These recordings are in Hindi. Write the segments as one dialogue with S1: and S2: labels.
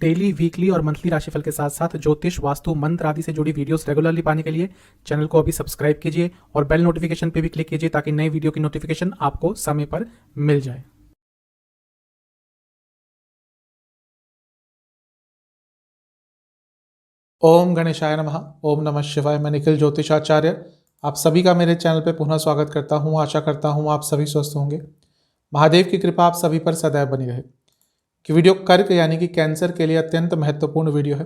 S1: डेली, वीकली और मंथली राशिफल के साथ साथ ज्योतिष, वास्तु, मंत्र आदि से जुड़ी वीडियोस रेगुलरली पाने के लिए चैनल को अभी सब्सक्राइब कीजिए और बेल नोटिफिकेशन पे भी क्लिक कीजिए ताकि नई वीडियो की नोटिफिकेशन आपको समय पर मिल जाए।
S2: ओम गणेशाय नमः। ओम नमः शिवाय। मैं निखिल ज्योतिषाचार्य आप सभी का मेरे चैनल पर पुनः स्वागत करता हूं। आशा करता हूं आप सभी स्वस्थ होंगे। महादेव की कृपा आप सभी पर सदैव बनी रहे। कि वीडियो कर्क यानी कि कैंसर के लिए अत्यंत महत्वपूर्ण वीडियो है,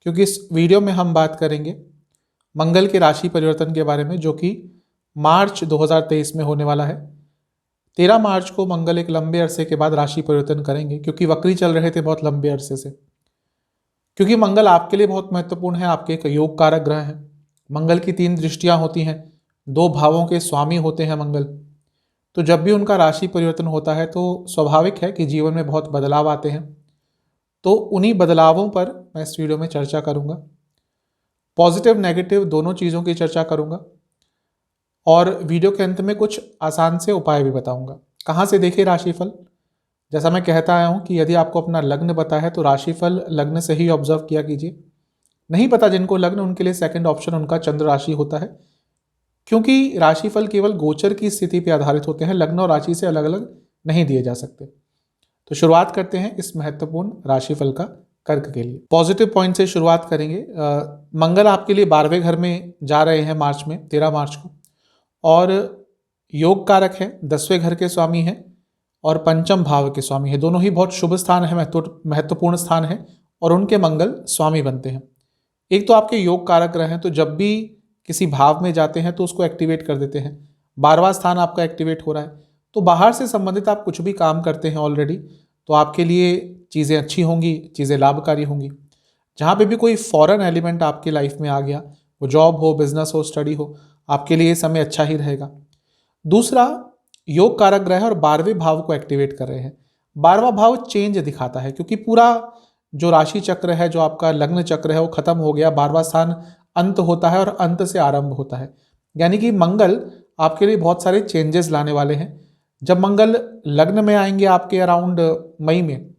S2: क्योंकि इस वीडियो में हम बात करेंगे मंगल के राशि परिवर्तन के बारे में, जो कि मार्च 2023 में होने वाला है। 13 मार्च को मंगल एक लंबे अरसे के बाद राशि परिवर्तन करेंगे, क्योंकि वक्री चल रहे थे बहुत लंबे अरसे से। क्योंकि मंगल आपके लिए बहुत महत्वपूर्ण है, आपके एक योग कारक ग्रह है। मंगल की 3 दृष्टियां होती हैं, 2 भावों के स्वामी होते हैं मंगल। तो जब भी उनका राशि परिवर्तन होता है तो स्वाभाविक है कि जीवन में बहुत बदलाव आते हैं। तो उन्हीं बदलावों पर मैं इस वीडियो में चर्चा करूंगा। पॉजिटिव नेगेटिव दोनों चीज़ों की चर्चा करूंगा और वीडियो के अंत में कुछ आसान से उपाय भी बताऊंगा। कहाँ से देखें राशिफल? जैसा मैं कहता आया हूँ कि यदि आपको अपना लग्न पता है तो राशिफल लग्न से ही ऑब्जर्व किया कीजिए। नहीं पता जिनको लग्न, उनके लिए सेकंड ऑप्शन उनका चंद्र राशि होता है, क्योंकि राशिफल केवल गोचर की स्थिति पर आधारित होते हैं, लग्न और राशि से अलग अलग नहीं दिए जा सकते। तो शुरुआत करते हैं इस महत्वपूर्ण राशिफल का कर्क के लिए। पॉजिटिव पॉइंट से शुरुआत करेंगे। मंगल आपके लिए 12वें घर में जा रहे हैं मार्च में, 13 मार्च को, और योग कारक है, 10वें घर के स्वामी हैं और पंचम भाव के स्वामी है। दोनों ही बहुत शुभ स्थान है, महत्वपूर्ण स्थान है, और उनके मंगल स्वामी बनते हैं। एक तो आपके योग कारक ग्रह हैं, तो जब भी किसी भाव में जाते हैं तो उसको एक्टिवेट कर देते हैं। 12वां स्थान आपका एक्टिवेट हो रहा है, तो बाहर से संबंधित आप कुछ भी काम करते हैं ऑलरेडी, तो आपके लिए चीज़ें अच्छी होंगी, चीज़ें लाभकारी होंगी। जहाँ पे भी कोई फॉरेन एलिमेंट आपकी लाइफ में आ गया, वो जॉब हो, बिजनेस हो, स्टडी हो, आपके लिए ये समय अच्छा ही रहेगा। दूसरा, योग कारक ग्रह है और 12वें भाव को एक्टिवेट कर रहे हैं। 12वां भाव चेंज दिखाता है, क्योंकि पूरा जो राशि चक्र है, जो आपका लग्न चक्र है, वो खत्म हो गया। 12वां स्थान अंत होता है और अंत से आरंभ होता है, यानी कि मंगल आपके लिए बहुत सारे चेंजेस लाने वाले हैं। जब मंगल लग्न में आएंगे आपके अराउंड मई में,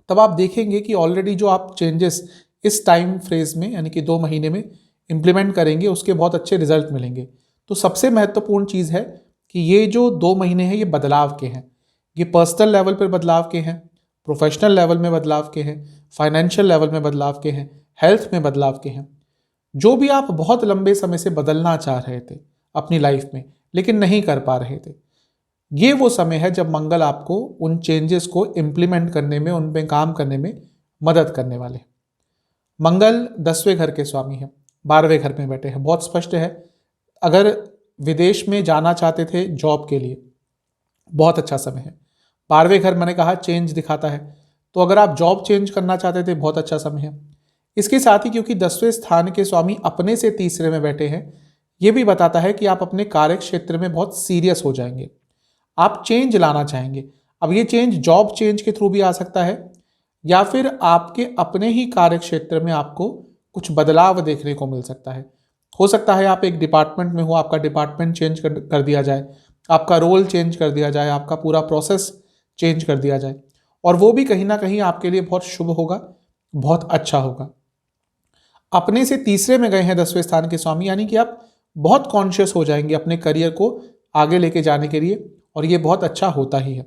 S2: तब आप देखेंगे कि ऑलरेडी जो आप चेंजेस इस टाइम फ्रेज में यानी कि 2 महीने में इम्प्लीमेंट करेंगे, उसके बहुत अच्छे रिजल्ट मिलेंगे। तो सबसे महत्वपूर्ण चीज़ है कि ये जो 2 महीने हैं ये बदलाव के हैं। ये पर्सनल लेवल पर बदलाव के हैं, प्रोफेशनल लेवल में बदलाव के हैं, फाइनेंशियल लेवल में बदलाव के हैं, हेल्थ में बदलाव के हैं। जो भी आप बहुत लंबे समय से बदलना चाह रहे थे अपनी लाइफ में लेकिन नहीं कर पा रहे थे, ये वो समय है जब मंगल आपको उन चेंजेस को इम्प्लीमेंट करने में, उन पे काम करने में मदद करने वाले हैं। मंगल 10वें घर के स्वामी हैं, 12वें घर में बैठे हैं, बहुत स्पष्ट है। अगर विदेश में जाना चाहते थे जॉब के लिए, बहुत अच्छा समय है। 12वें घर मैंने कहा चेंज दिखाता है, तो अगर आप जॉब चेंज करना चाहते थे, बहुत अच्छा समय है। इसके साथ ही क्योंकि 10वें स्थान के स्वामी अपने से तीसरे में बैठे हैं, ये भी बताता है कि आप अपने कार्य क्षेत्र में बहुत सीरियस हो जाएंगे, आप चेंज लाना चाहेंगे। अब ये चेंज जॉब चेंज के थ्रू भी आ सकता है, या फिर आपके अपने ही कार्य क्षेत्र में आपको कुछ बदलाव देखने को मिल सकता है। हो सकता है आप एक डिपार्टमेंट में हो, आपका डिपार्टमेंट चेंज कर दिया जाए, आपका रोल चेंज कर दिया जाए, आपका पूरा प्रोसेस चेंज कर दिया जाए, और वो भी कहीं ना कहीं आपके लिए बहुत शुभ होगा, बहुत अच्छा होगा। अपने से तीसरे में गए हैं 10वें स्थान के स्वामी, यानी कि आप बहुत कॉन्शियस हो जाएंगे अपने करियर को आगे लेके जाने के लिए, और ये बहुत अच्छा होता ही है।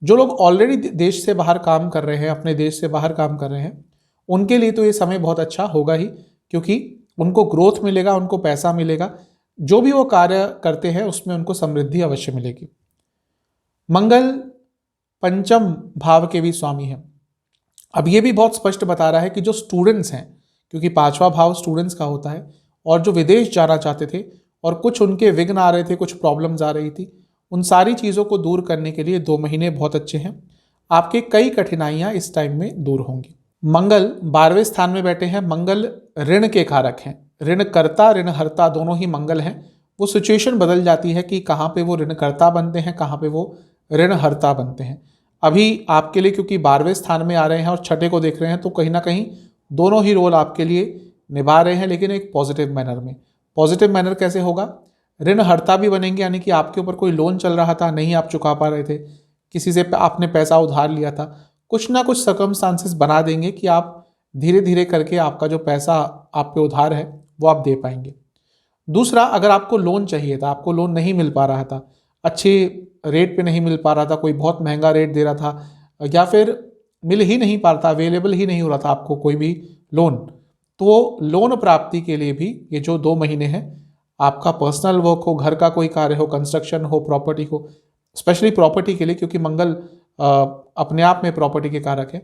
S2: जो लोग ऑलरेडी देश से बाहर काम कर रहे हैं, अपने देश से बाहर काम कर रहे हैं, उनके लिए तो ये समय बहुत अच्छा होगा ही, क्योंकि उनको ग्रोथ मिलेगा, उनको पैसा मिलेगा, जो भी वो कार्य करते हैं उसमें उनको समृद्धि अवश्य मिलेगी। मंगल पंचम भाव के भी स्वामी हैं। अब ये भी बहुत स्पष्ट बता रहा है कि जो स्टूडेंट्स हैं, क्योंकि 5वां भाव स्टूडेंट्स का होता है, और जो विदेश जाना चाहते थे और कुछ उनके विघ्न आ रहे थे, कुछ प्रॉब्लम्स आ रही थी, उन सारी चीज़ों को दूर करने के लिए 2 महीने बहुत अच्छे हैं। आपके कई कठिनाइयां इस टाइम में दूर होंगी। मंगल 12वें स्थान में बैठे हैं। मंगल ऋण के कारक हैं, ऋण कर्ता ऋण हर्ता दोनों ही मंगल हैं। वो सिचुएशन बदल जाती है कि कहाँ पे वो ऋण कर्ता बनते हैं, कहाँ पे वो ऋण हर्ता बनते हैं। अभी आपके लिए क्योंकि 12वें स्थान में आ रहे हैं और छठे को देख रहे हैं, तो कहीं ना कहीं दोनों ही रोल आपके लिए निभा रहे हैं, लेकिन एक पॉजिटिव मैनर में। पॉजिटिव मैनर कैसे होगा? ऋण हर्ता भी बनेंगे, यानी कि आपके ऊपर कोई लोन चल रहा था, नहीं आप चुका पा रहे थे, किसी से आपने पैसा उधार लिया था, कुछ ना कुछ सर्कमस्टांसेस बना देंगे कि आप धीरे धीरे करके आपका जो पैसा आप पे उधार है वो आप दे पाएंगे। दूसरा, अगर आपको लोन चाहिए था, आपको लोन नहीं मिल पा रहा था, अच्छे रेट पे नहीं मिल पा रहा था, कोई बहुत महंगा रेट दे रहा था या फिर मिल ही नहीं पा रहा था, अवेलेबल ही नहीं हो रहा था आपको कोई भी लोन, तो लोन प्राप्ति के लिए भी ये जो 2 महीने हैं, आपका पर्सनल वर्क हो, घर का कोई कार्य हो, कंस्ट्रक्शन हो, प्रॉपर्टी हो, स्पेशली प्रॉपर्टी के लिए, क्योंकि मंगल अपने आप में प्रॉपर्टी के कारक है,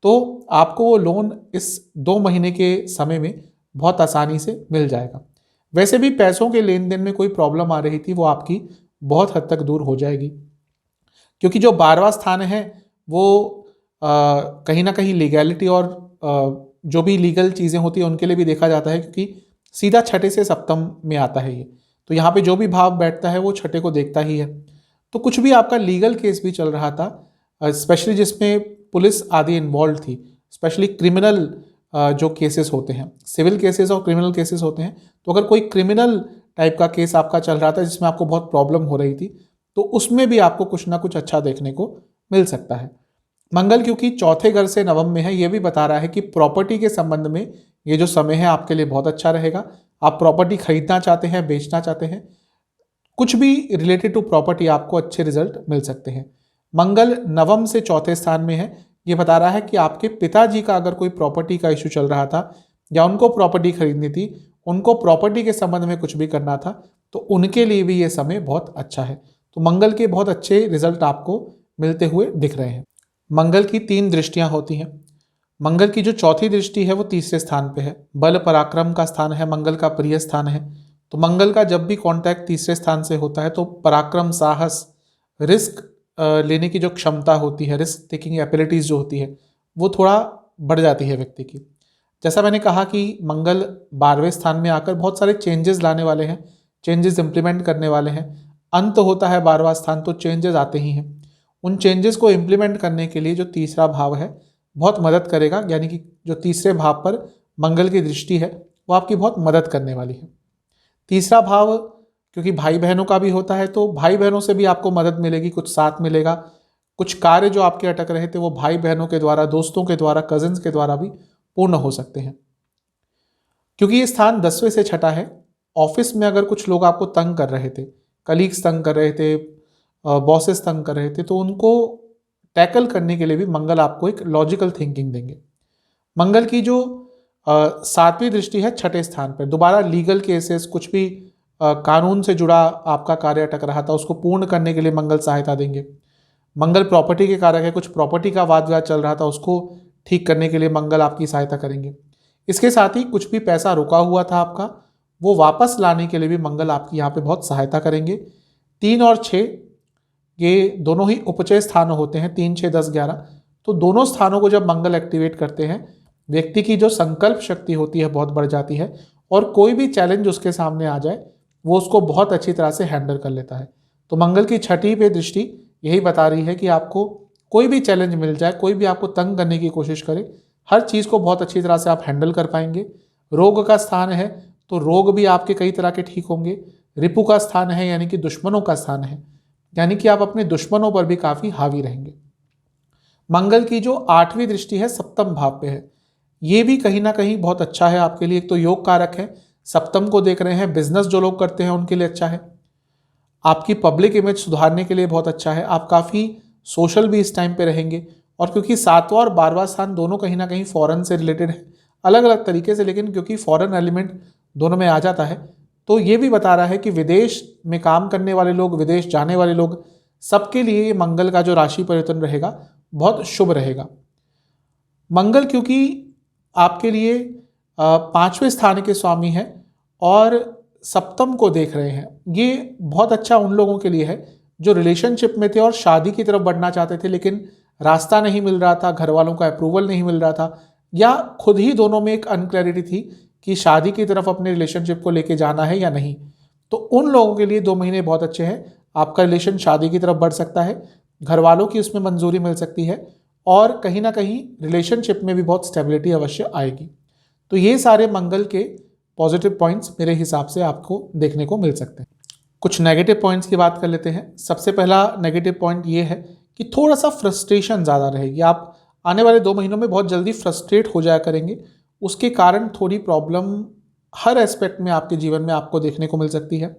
S2: तो आपको वो लोन इस 2 महीने के समय में बहुत आसानी से मिल जाएगा। वैसे भी पैसों के लेन देन में कोई प्रॉब्लम आ रही थी, वो आपकी बहुत हद तक दूर हो जाएगी, क्योंकि जो 12वां स्थान है वो कहीं ना कहीं लीगैलिटी और जो भी लीगल चीज़ें होती हैं उनके लिए भी देखा जाता है, क्योंकि सीधा छठे से सप्तम में आता है ये, तो यहाँ पे जो भी भाव बैठता है वो छठे को देखता ही है। तो कुछ भी आपका लीगल केस भी चल रहा था, स्पेशली जिसमें पुलिस आदि इन्वॉल्व थी, स्पेशली क्रिमिनल जो केसेस होते हैं, सिविल केसेस और क्रिमिनल केसेस होते हैं, तो अगर कोई क्रिमिनल टाइप का केस आपका चल रहा था जिसमें आपको बहुत प्रॉब्लम हो रही थी, तो उसमें भी आपको कुछ ना कुछ अच्छा देखने को मिल सकता है। मंगल क्योंकि चौथे घर से नवम में है, ये भी बता रहा है कि प्रॉपर्टी के संबंध में ये जो समय है आपके लिए बहुत अच्छा रहेगा। आप प्रॉपर्टी खरीदना चाहते हैं, बेचना चाहते हैं, कुछ भी रिलेटेड टू प्रॉपर्टी, आपको अच्छे रिजल्ट मिल सकते हैं। मंगल नवम से चौथे स्थान में है, ये बता रहा है कि आपके पिताजी का अगर कोई प्रॉपर्टी का इशू चल रहा था या उनको प्रॉपर्टी खरीदनी थी, उनको प्रॉपर्टी के संबंध में कुछ भी करना था, तो उनके लिए भी ये समय बहुत अच्छा है। तो मंगल के बहुत अच्छे रिजल्ट आपको मिलते हुए दिख रहे हैं। मंगल की 3 दृष्टियां होती हैं। मंगल की जो चौथी दृष्टि है वो तीसरे स्थान पे है, बल पराक्रम का स्थान है, मंगल का प्रिय स्थान है। तो मंगल का जब भी कांटेक्ट तीसरे स्थान से होता है तो पराक्रम, साहस, रिस्क लेने की जो क्षमता होती है, रिस्क टेकिंग एबिलिटीज जो होती है, वो थोड़ा बढ़ जाती है व्यक्ति की। जैसा मैंने कहा कि मंगल 12वें स्थान में आकर बहुत सारे चेंजेस लाने वाले हैं, चेंजेस इंप्लीमेंट करने वाले हैं। अंत होता है 12वां स्थान, तो चेंजेस आते ही हैं। उन चेंजेस को इम्प्लीमेंट करने के लिए जो तीसरा भाव है बहुत मदद करेगा, यानी कि जो तीसरे भाव पर मंगल की दृष्टि है वो आपकी बहुत मदद करने वाली है। तीसरा भाव क्योंकि भाई बहनों का भी होता है, तो भाई बहनों से भी आपको मदद मिलेगी, कुछ साथ मिलेगा, कुछ कार्य जो आपके अटक रहे थे वो भाई बहनों के द्वारा, दोस्तों के द्वारा, कजिन्स के द्वारा भी पूर्ण हो सकते हैं। क्योंकि ये स्थान 10वें से छठा है, ऑफिस में अगर कुछ लोग आपको तंग कर रहे थे, कलीग्स तंग कर रहे थे, बॉसेस तंग कर रहे थे, तो उनको टैकल करने के लिए भी मंगल आपको एक लॉजिकल थिंकिंग देंगे। मंगल की जो 7वीं दृष्टि है छठे स्थान पर, दोबारा लीगल केसेस, कुछ भी कानून से जुड़ा आपका कार्य अटक रहा था उसको पूर्ण करने के लिए मंगल सहायता देंगे। मंगल प्रॉपर्टी के कारक है, कुछ प्रॉपर्टी का वाद विवाद चल रहा था उसको ठीक करने के लिए मंगल आपकी सहायता करेंगे। इसके साथ ही कुछ भी पैसा रुका हुआ था आपका, वो वापस लाने के लिए भी मंगल आपकी यहाँ पे बहुत सहायता करेंगे। 3 और 6 ये दोनों ही उपचय स्थान होते हैं, 3, 6, 10, 11। तो दोनों स्थानों को जब मंगल एक्टिवेट करते हैं, व्यक्ति की जो संकल्प शक्ति होती है बहुत बढ़ जाती है, और कोई भी चैलेंज उसके सामने आ जाए वो उसको बहुत अच्छी तरह से हैंडल कर लेता है। तो मंगल की छठी पे दृष्टि यही बता रही है कि आपको कोई भी चैलेंज मिल जाए, कोई भी आपको तंग करने की कोशिश करे, हर चीज़ को बहुत अच्छी तरह से आप हैंडल कर पाएंगे। रोग का स्थान है तो रोग भी आपके कई तरह के ठीक होंगे। रिपु का स्थान है यानी कि दुश्मनों का स्थान है, यानी कि आप अपने दुश्मनों पर भी काफ़ी हावी रहेंगे। मंगल की जो 8वीं दृष्टि है सप्तम भाव पे है, ये भी कहीं ना कहीं बहुत अच्छा है आपके लिए। एक तो योग कारक है, सप्तम को देख रहे हैं, बिजनेस जो लोग करते हैं उनके लिए अच्छा है, आपकी पब्लिक इमेज सुधारने के लिए बहुत अच्छा है, आप काफ़ी सोशल भी इस टाइम पे रहेंगे। और क्योंकि 7वां और 12वां स्थान दोनों कहीं ना कहीं फॉरेन से रिलेटेड है, अलग अलग तरीके से, लेकिन क्योंकि फॉरेन एलिमेंट दोनों में आ जाता है, तो ये भी बता रहा है कि विदेश में काम करने वाले लोग, विदेश जाने वाले लोग, सबके लिए मंगल का जो राशि परिवर्तन रहेगा बहुत शुभ रहेगा। मंगल क्योंकि आपके लिए 5वें स्थान के स्वामी हैं और सप्तम को देख रहे हैं, ये बहुत अच्छा उन लोगों के लिए है जो रिलेशनशिप में थे और शादी की तरफ बढ़ना चाहते थे, लेकिन रास्ता नहीं मिल रहा था, घर वालों का अप्रूवल नहीं मिल रहा था, या खुद ही दोनों में एक अनक्लैरिटी थी कि शादी की तरफ अपने रिलेशनशिप को लेके जाना है या नहीं। तो उन लोगों के लिए 2 महीने बहुत अच्छे हैं, आपका रिलेशन शादी की तरफ बढ़ सकता है, घर वालों की उसमें मंजूरी मिल सकती है, और कहीं ना कहीं रिलेशनशिप में भी बहुत स्टेबिलिटी अवश्य आएगी। तो ये सारे मंगल के पॉजिटिव पॉइंट्स मेरे हिसाब से आपको देखने को मिल सकते हैं। कुछ नेगेटिव पॉइंट्स की बात कर लेते हैं। सबसे पहला नेगेटिव पॉइंट ये है कि थोड़ा सा फ्रस्ट्रेशन ज़्यादा रहेगी, आप आने वाले 2 महीनों में बहुत जल्दी फ्रस्ट्रेट हो जाया करेंगे। उसके कारण थोड़ी प्रॉब्लम हर एस्पेक्ट में आपके जीवन में आपको देखने को मिल सकती है।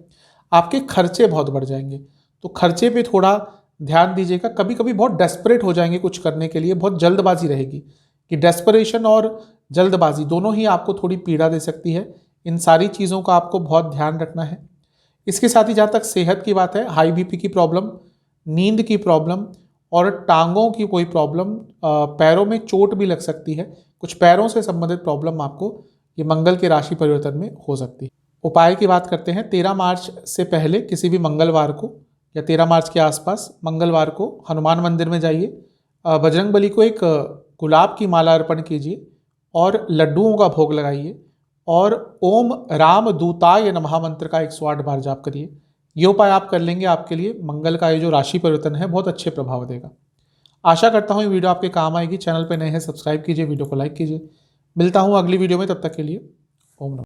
S2: आपके खर्चे बहुत बढ़ जाएंगे, तो खर्चे पे थोड़ा ध्यान दीजिएगा। कभी कभी बहुत डेस्परेट हो जाएंगे कुछ करने के लिए, बहुत जल्दबाजी रहेगी कि डेस्परेशन और जल्दबाजी दोनों ही आपको थोड़ी पीड़ा दे सकती है। इन सारी चीज़ों का आपको बहुत ध्यान रखना है। इसके साथ ही जहाँ तक सेहत की बात है, हाई बीपी की प्रॉब्लम, नींद की प्रॉब्लम और टांगों की कोई प्रॉब्लम, पैरों में चोट भी लग सकती है। कुछ पैरों से संबंधित प्रॉब्लम आपको ये मंगल के राशि परिवर्तन में हो सकती है। उपाय की बात करते हैं। 13 मार्च से पहले किसी भी मंगलवार को या 13 मार्च के आसपास मंगलवार को हनुमान मंदिर में जाइए, बजरंगबली को एक गुलाब की माला अर्पण कीजिए और लड्डुओं का भोग लगाइए और ओम राम दूताय नमः मंत्र का 108 बार जाप करिए। ये उपाय आप कर लेंगे, आपके लिए मंगल का ये जो राशि परिवर्तन है बहुत अच्छे प्रभाव देगा। आशा करता हूँ ये वीडियो आपके काम आएगी। चैनल पर नए हैं सब्सक्राइब कीजिए, वीडियो को लाइक कीजिए। मिलता हूँ अगली वीडियो में, तब तक के लिए ओम नमः।